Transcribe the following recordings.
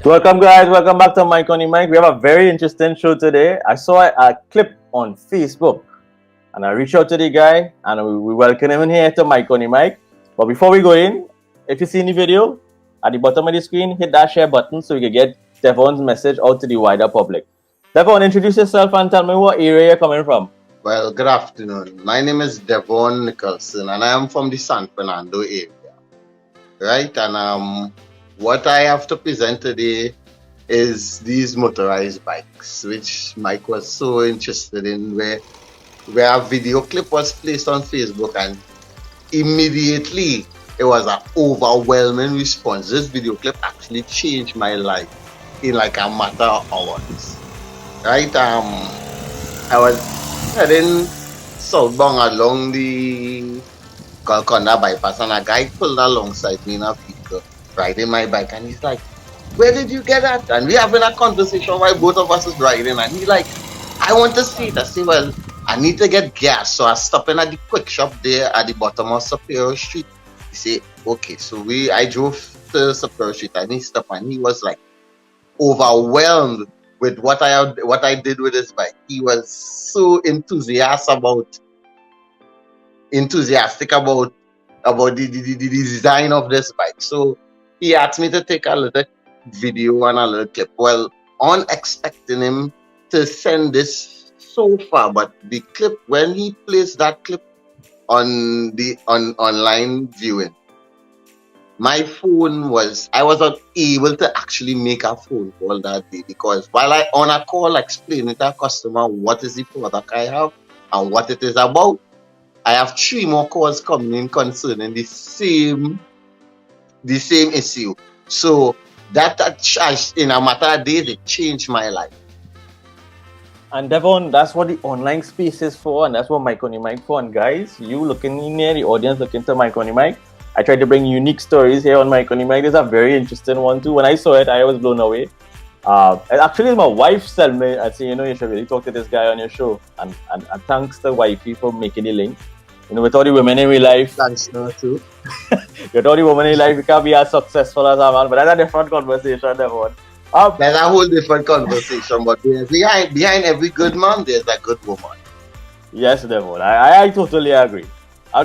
Welcome, guys. Welcome back to Mike on the Mic. We have a very interesting show today. I saw a clip on Facebook and I reached out to the guy and we welcome him in here to Mike on the Mic. But before we go in, if you see the video, at the bottom of the screen, hit that share button so we can get Devon's message out to the wider public. Devon, introduce yourself and tell me what area you're coming from. Well, good afternoon. My name is Devon Nicholson and I am from the San Fernando area. Right? And what I have to present today is these motorized bikes, which Mike was so interested in, where a video clip was placed on Facebook and immediately it was an overwhelming response. This video clip actually changed my life in like a matter of hours. Right? I was heading southbound along the Golconda bypass and a guy pulled alongside me in a vehicle riding my bike and he's like, "Where did you get that?" And we having a conversation while both of us is riding and he's like, "I want to see it." I say, "Well, I need to get gas." So I stop in at the quick shop there at the bottom of Superior Street. He say, "Okay." So I drove to Superior Street and he stopped and he was like overwhelmed with what I did with his bike. He was so enthusiastic about the design of this bike. So he asked me to take a little video and a little clip. Well, unexpecting him to send this so far, but the clip, when he placed that clip on the online viewing, my phone I was not able to actually make a phone call that day, because while I on a call explaining to a customer what is the product I have and what it is about, I have 3 more calls coming in concerning the same issue. So that in a matter of days, it changed my life. And Devon, that's what the online space is for, and that's what Mike on the Mic for. And guys, you looking in there, the audience looking to Mike on the Mic. I tried to bring unique stories here on Mike on the Mic. There's a very interesting one too. When I saw it, I was blown away. Actually, my wife said me, I said, you should really talk to this guy on your show. And thanks to wifey for making the link. With all the women in real life, thanks too. With all the women in life, you can't be as successful as a man. But that's a different conversation, Devon. That's a whole different conversation. But behind every good man, there's a good woman. Yes, Devon. I totally agree.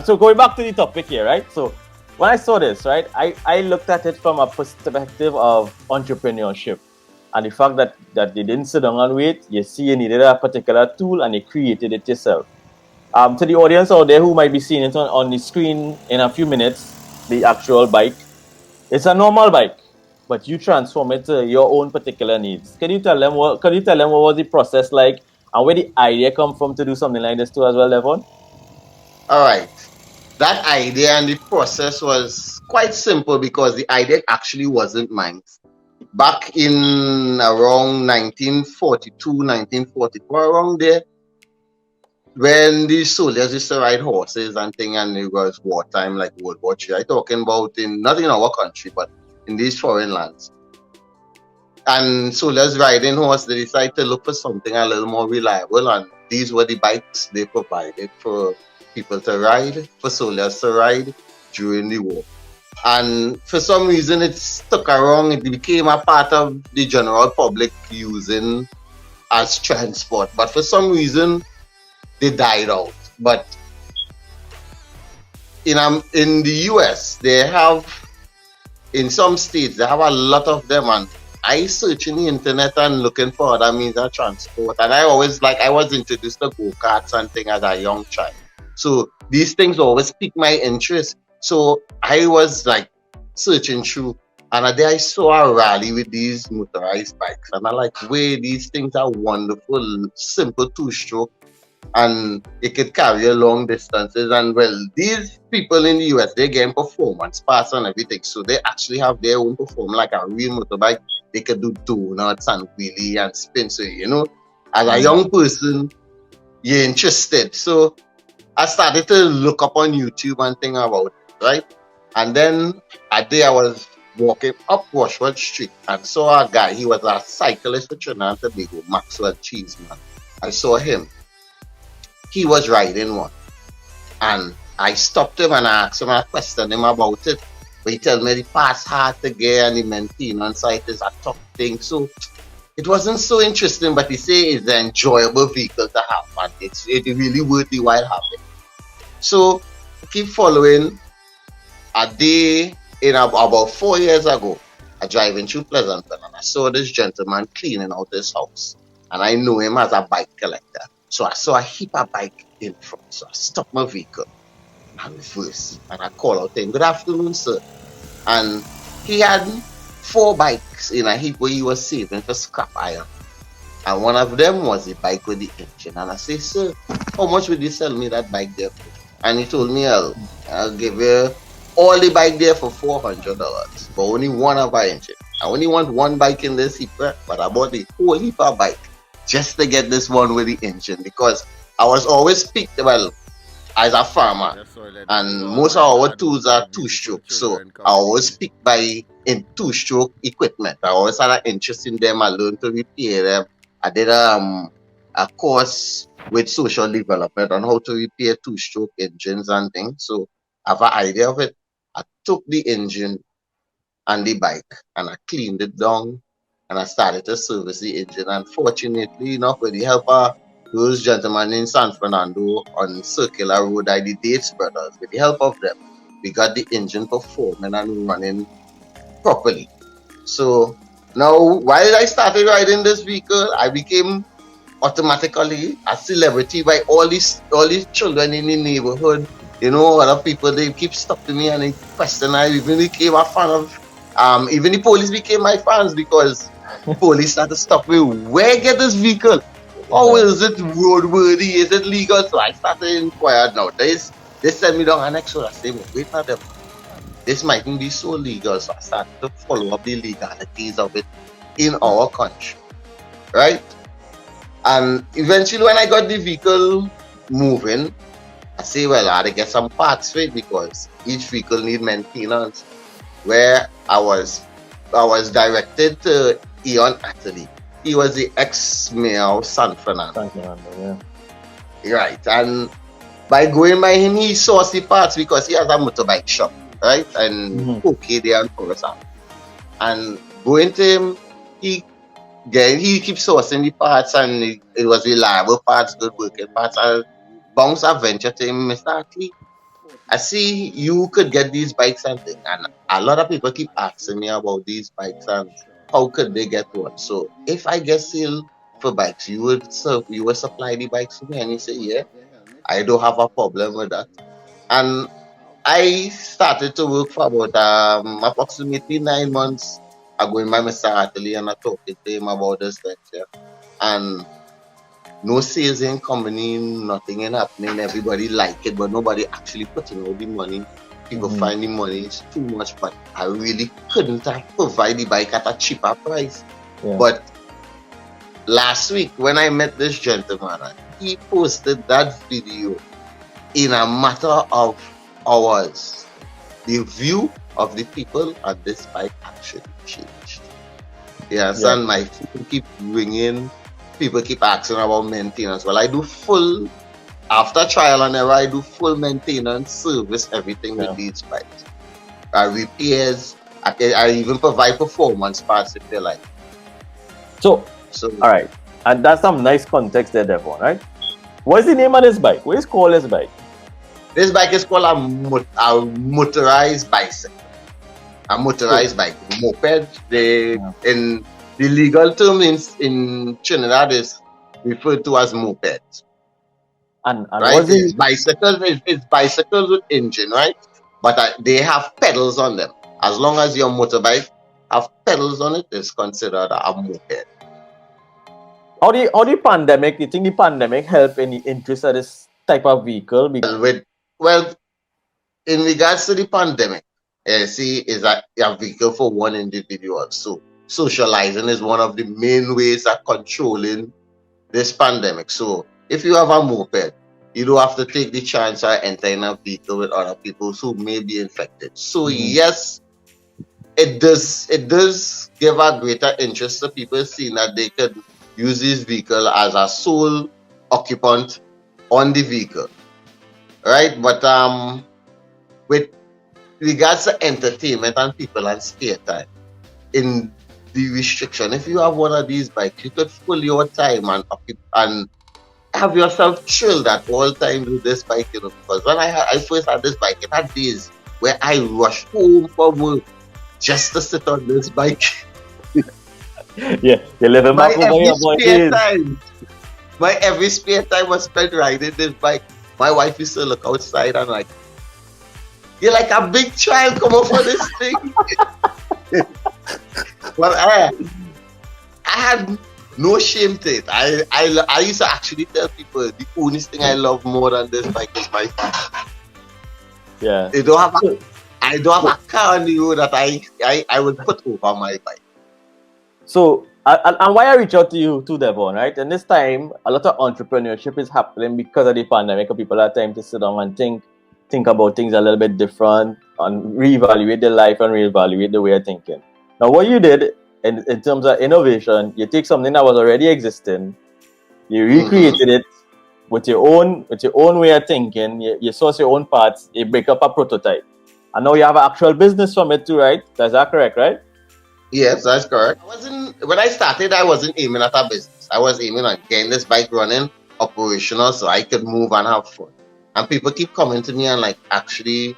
So going back to the topic here, right? So when I saw this, right, I looked at it from a perspective of entrepreneurship. And the fact that they didn't sit down and wait, you see you needed a particular tool and you created it yourself. To the audience out there who might be seeing it on the screen in a few minutes, the actual bike, it's a normal bike, but you transform it to your own particular needs. Can you tell them what was the process like and where the idea come from to do something like this too as well, Devon? All right. That idea and the process was quite simple because the idea actually wasn't mine. Back in around 1942, 1944, around there, when the soldiers used to ride horses and things, and it was wartime, like World War III. I'm talking about not in our country, but in these foreign lands. And soldiers riding horse, they decided to look for something a little more reliable, and these were the bikes they provided for people to ride, for soldiers to ride during the war. And for some reason, it stuck around. It became a part of the general public using as transport. But for some reason, they died out. But in the US, they have, in some states, they have a lot of them. And I search in the internet and looking for other means of transport. And I was introduced to go-karts and things as a young child. So these things always pique my interest. So I was like searching through, and a day I saw a rally with these motorized bikes, and I like, wait, these things are wonderful, simple 2-stroke, and it could carry a long distances. And well, these people in the US, they get performance parts and everything, so they actually have their own performance, like a real motorbike. They could do donuts and wheelie and spin. So as a young person, you're interested. So I started to look up on YouTube and think about it, right? And then a day I was walking up Washwood Street and saw a guy. He was a cyclist for Trinidad and Tobago, Maxwell Cheeseman. I saw him. He was riding one. And I stopped him and I asked him, I questioned him about it. But he tell me the parts hard to get and the maintenance site is a tough thing. So it wasn't so interesting, but he say it's an enjoyable vehicle to have, and it's really worth the while having. So keep following. A day in about 4 years ago, I driving through Pleasanton and I saw this gentleman cleaning out his house, and I know him as a bike collector. So I saw a heap of bike in front. So I stopped my vehicle and reverse, and I call out to him, "Good afternoon, sir." And he had 4 bikes in a heap where he was saving for scrap iron. And one of them was a bike with the engine. And I say, "Sir, how much would you sell me that bike there for?" And he told me, I'll give you all the bike there for $400, but only one of our engine. I only want one bike in this heap, but I bought the whole heap of bike just to get this one with the engine, because I was always picked, well, as a farmer, and most of our tools are 2-stroke, so I always pick by in 2-stroke equipment. I always had an interest in them. I learned to repair them. I did a course with social development on how to repair 2-stroke engines and things, so I have an idea of it. I took the engine and the bike and I cleaned it down and I started to service the engine. Unfortunately enough, with the help of those gentlemen in San Fernando on Circular Road, the Dates brothers, with the help of them, we got the engine performing and running properly. So now, while I started riding this vehicle, I became automatically a celebrity by all these children in the neighborhood. You know, other people, they keep stopping me and they question. I even became a fan of, even the police became my fans, because police started to stop me. Where get this vehicle? How is it roadworthy? Is it legal? So I started to inquire now. They sent me down an extra. I say, wait a minute, this mightn't be so legal. So I started to follow up the legalities of it in our country, right? And eventually, when I got the vehicle moving, I say, well, I had to get some parts for it, because each vehicle needs maintenance. Where I was directed to Ian Atterley. He was the ex-mayor of San Fernando. Yeah. Right. And by going by him, he sourced the parts, because he has a motorbike shop, right? And okay, there and Coruscant. And going to him, he keeps sourcing the parts, and it was reliable parts, good working parts. I bounce a venture to him, Mr. Atlee, I see you could get these bikes and things. And a lot of people keep asking me about these bikes and how could they get one. So if I get sale for bikes, you would supply the bikes to me? And he said, yeah, I don't have a problem with that. And I started to work for about approximately 9 months. I go in by Mr. Atlee and I talking to him about this venture. And no sales in company, nothing in happening. Everybody like it, but nobody actually putting out the money. People find the money, it's too much, but I really couldn't provide the bike at a cheaper price. Yeah. But last week, when I met this gentleman, he posted that video in a matter of hours. The view of the people on this bike actually changed. Yes, yeah. And my people keep ringing. People keep asking about maintenance. Well, I do full, after trial and error, I do full maintenance, service, everything with these bikes. Repairs, I even provide performance parts if they like. So all right. And that's some nice context there, Devon, right? What is the name of this bike? What is called this bike? This bike is called a motorized bicycle. A motorized bike. Moped. In the legal term in Trinidad is referred to as moped. And right? It's bicycles with engine, right? But they have pedals on them. As long as your motorbike have pedals on it, it's considered a moped. How the pandemic, you think the pandemic helped any interest of this type of vehicle? Well, in regards to the pandemic, see, is a vehicle for one individual. So socializing is one of the main ways of controlling this pandemic. So if you have a moped, you don't have to take the chance of entering a vehicle with other people who may be infected. So yes, it does give a greater interest to people seeing that they could use this vehicle as a sole occupant on the vehicle, right? But with regards to entertainment and people and spare time, in the restriction, if you have one of these bikes, you could fill your time and have yourself chilled at all times with this bike, because when I first had this bike, it had days where I rushed home from work just to sit on this bike. Yeah, you're living My back over every your boy spare days. time, my every spare time was spent riding this bike. My wife used to look outside and like, you're like a big child, come up for this thing. But I had no shame to it. I used to actually tell people the only thing I love more than this bike is my family. Yeah. I don't have a car on the road that I would put over my bike. So, and why I reach out to you too, Devon, right? And this time, a lot of entrepreneurship is happening because of the pandemic. People have time to sit down and think about things a little bit different and reevaluate their life and reevaluate the way of thinking. Now, what you did in terms of innovation, you take something that was already existing, you recreated it with your own way of thinking. You source your own parts, you break up a prototype, and now you have an actual business from it too, right? That's that correct, right? Yes, that's correct. When I started, I wasn't aiming at a business. I was aiming at getting this bike running, operational, so I could move and have fun. And people keep coming to me and like, actually,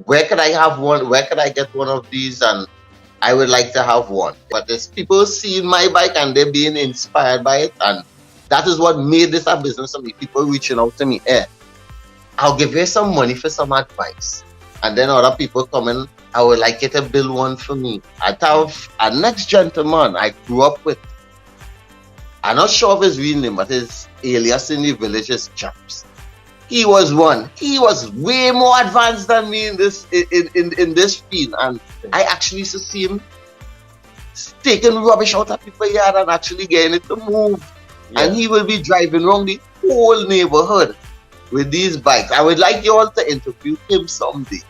where could I have one? Where could I get one of these? And I would like to have one. But there's people seeing my bike and they're being inspired by it, and that is what made this a business for me. People reaching out to me, I'll give you some money for some advice. And then other people coming, I would like you to build one for me. I have a next gentleman I grew up with. I'm not sure of his real name, but his alias in the village is Chaps. He was one. He was way more advanced than me in this field. And I actually used to see him taking rubbish out of people's yard and actually getting it to move. Yeah. And he will be driving around the whole neighborhood with these bikes. I would like you all to interview him someday.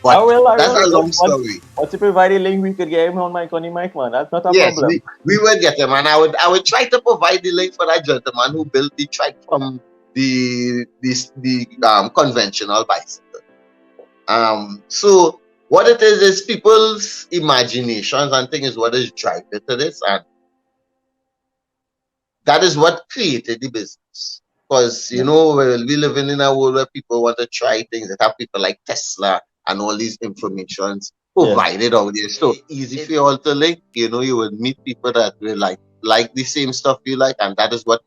But that's a long story. Once you provide a link, we could get him on Mike on the mic, man. That's not a problem. We will get him, and I would try to provide the link for that gentleman who built the trike from the conventional bicycle. So what it is people's imaginations and things is what is driving to this, and that is what created the business. Because we living in a world where people want to try things. That have people like Tesla and all these informations provided out there. So easy for you all to link. You would meet people that will like the same stuff you like, and that is what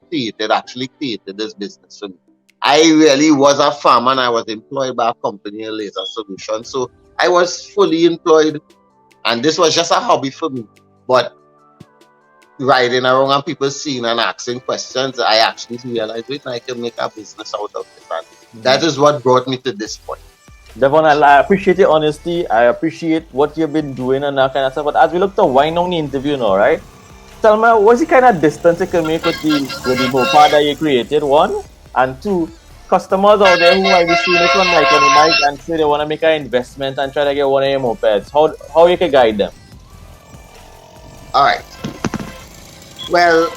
actually created this business for me. I really was a farmer and I was employed by a company, Laser Solutions. So I was fully employed, and this was just a hobby for me. But riding around and people seeing and asking questions, I actually realized I can make a business out of it. And that is what brought me to this point. Devon, I appreciate your honesty. I appreciate what you've been doing and that kind of stuff. But as we look to wind down the interview now, right? Tell me, what's the kind of distance you can make with the moped that you created, one? And two, customers out there who might be seeing it on Mike on the mic and say they want to make an investment and try to get one of your mopeds. How you can guide them? All right. Well,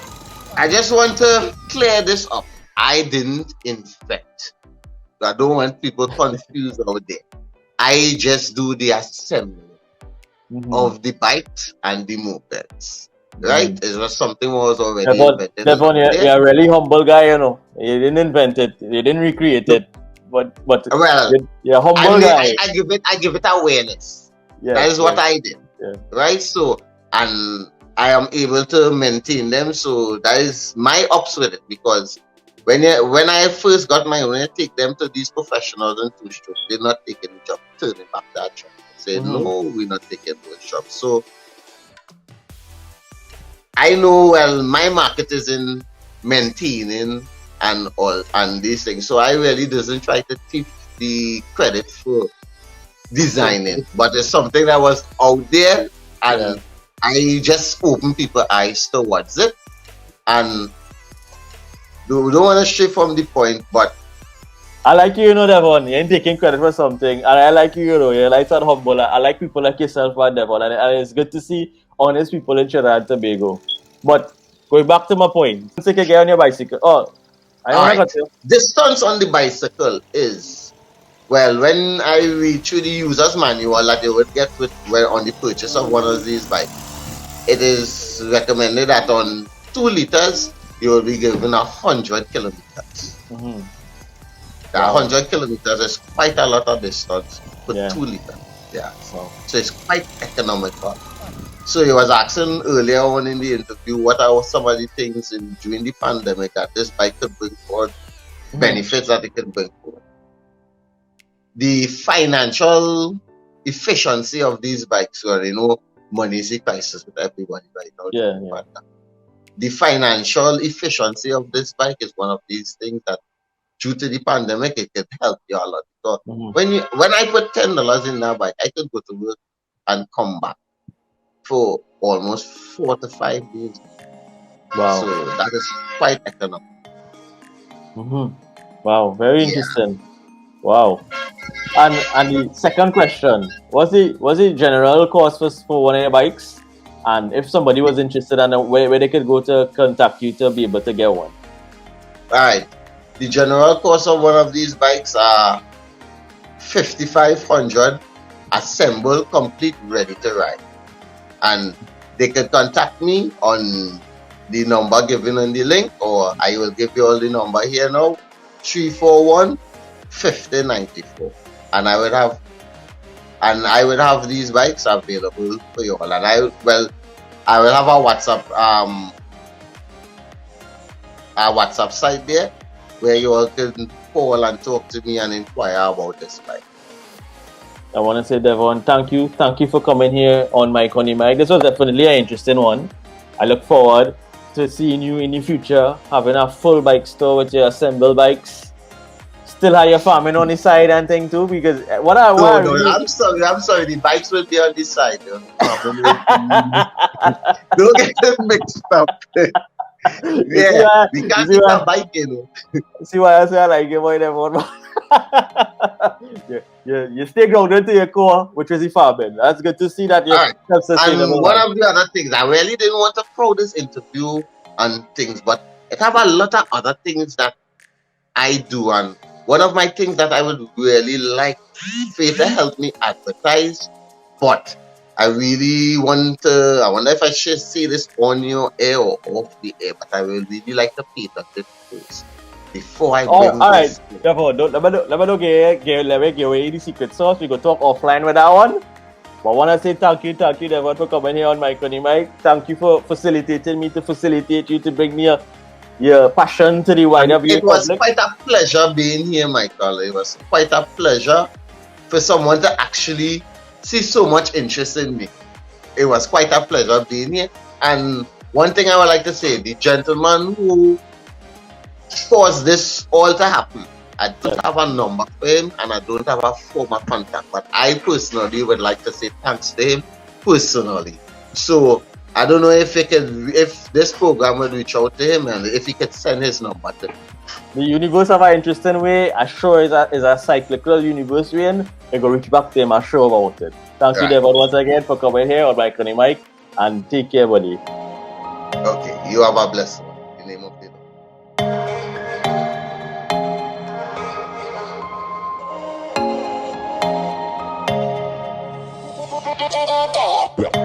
I just want to clear this up. I didn't infect. I don't want people confused out there. I just do the assembly of the bikes and the mopeds. Right? It was something was already invented. Devon, you're a really humble guy, You didn't invent it. You didn't recreate it. But well, you're a humble guy. I give it awareness. Yeah, that is what I did. Yeah. Right? So, and I am able to maintain them. So that is my ops with it, because when I first got my own, I take them to these professionals and two-stroke. They're not taking the job, turning back that job. Say, no, we're not taking those jobs. So I know, my market is in maintaining and all and these things. So I really doesn't try to take the credit for designing, but it's something that was out there, and I just open people's eyes towards it. And we don't want to stray from the point, but I like you, Devon. You ain't taking credit for something. And I like you, You're light and humble. I like people like yourself, Devon. And it's good to see honest people in Trinidad and Tobago. But going back to my point, once you get on your bicycle, distance on the bicycle is Well, when I read through the user's manual that they would get with on the purchase of one of these bikes, it is recommended that on 2 liters you will be given 100 kilometers. Mm-hmm. Wow. 100 kilometers is quite a lot of distance for 2 liters. Yeah. Wow. So it's quite economical. So he was asking earlier on in the interview what are some of the things during the pandemic that this bike could bring forward, benefits that it can bring forward. The financial efficiency of these bikes, well, you know, money is a crisis with everybody right now. Yeah. The financial efficiency of this bike is one of these things that, due to the pandemic, it can help you a lot. So when I put $10 in that bike, I could go to work and come back for almost 4 to 5 days. Wow. So that is quite economical. Wow, very interesting. Wow. And the second question, was the general cost for one of your bikes? And if somebody was interested, and where they could go to contact you to be able to get one? Alright. The general cost of one of these bikes are $5,500, assembled, complete, ready to ride. And they can contact me on the number given in the link, or I will give you all the number here now, 341-5094. And I would have these bikes available for you all. And I will have a WhatsApp site there where you all can call and talk to me and inquire about this bike. I want to say, Devon, thank you for coming here on Mike on the Mic. This was definitely an interesting one. I look forward to seeing you in the future, having a full bike store with your assembled bikes. Still have your farming on the side and thing too, because I'm sorry, the bikes will be on the side. Don't get them mixed up. Yeah, we can't be a bike, you know. See why I say I like it, boy, Devon. You stay grounded to your core, which is the farming. That's good to see that you're self-sustainable. And one of the other things, I really didn't want to throw this interview and things, but it have a lot of other things that I do, and one of my things that I would really like for you to help me advertise, but I really I wonder if I should say this on your air or off the air, but I will really like to pay that first before I bring this. Alright, therefore, let me give away the secret sauce. We go talk offline with that one. But I want to say thank you, Devon, for coming here on Mike on the Mic. Thank you for facilitating me to facilitate you to bring me your passion to the wider view. It was quite a pleasure being here, Michael. It was quite a pleasure for someone to actually see so much interest in me. It was quite a pleasure being here. And one thing I would like to say, the gentleman who caused this all to happen, I don't have a number for him and I don't have a former contact, but I personally would like to say thanks to him personally. So I don't know if this program will reach out to him and if he could send his number to me. The universe have an interesting way. I'm sure is a cyclical universe way. We go reach back to him. I'm sure about it. Thank you, Devon, once again for coming here on Mike on the Mic, and take care, buddy. Okay, you have a blessing. In the name of the Lord.